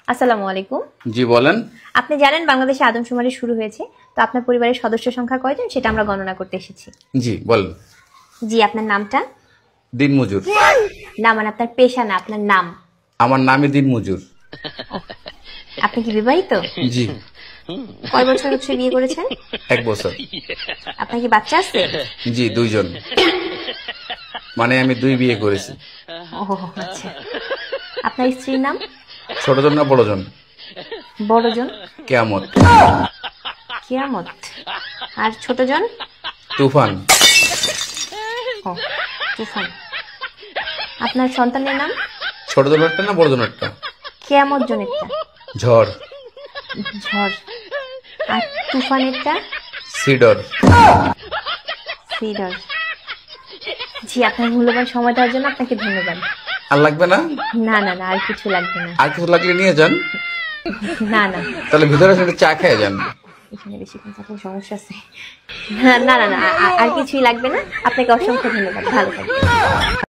আসসালামু আলাইকুম। জি বলেন। আপনি জানেন বাংলাদেশে আদমশুমারি শুরু হয়েছে, তো আপনার পরিবারের সদস্য সংখ্যা কয়জন সেটা আমরা গণনা করতে এসেছি। জি বলেন। জি, আপনার নামটা? দিনমজুর। না, মানে আপনার পেশা না, আপনার নাম। আমার নামই দিনমজুর। আপনি কি বিবাহিত? জি। কয় বছর হচ্ছে বিয়ে করেছেন? 1 বছর। আপনার কি বাচ্চা আছে? জি 2 জন, মানে আমি 2 বিয়ে করেছি। ও আচ্ছা। আপনার স্ত্রীর নাম? ছোট জন না বড় জন? বড়জন। কেয়ামত। কিয়ামত। আর ছোটজন? তুফান। ও তুফান। আপনার সন্তানের নাম? ছোট জনেরটা না বড় জনেরটা? কিয়ামত জনেরটা? ঝড়। ঝড়। আর তুফানেরটা? সিডর। সিডর। জি, আপনার মূল্যবান সময় দেওয়ার জন্য আপনাকে ধন্যবাদ। আর লাগবে না? না না না, আর কিছু লাগবে না। আর কিছু লাগলে নিয়ে যান। না না, তাহলে ভিতরে এসে চা খেয়ে যান। এখানে বেশিক্ষণ থাকলে সমস্যা আছে। না না না, আর কিছুই লাগবে না। আপনাকে অসংখ্য ধন্যবাদ, ভালো থাকবেন।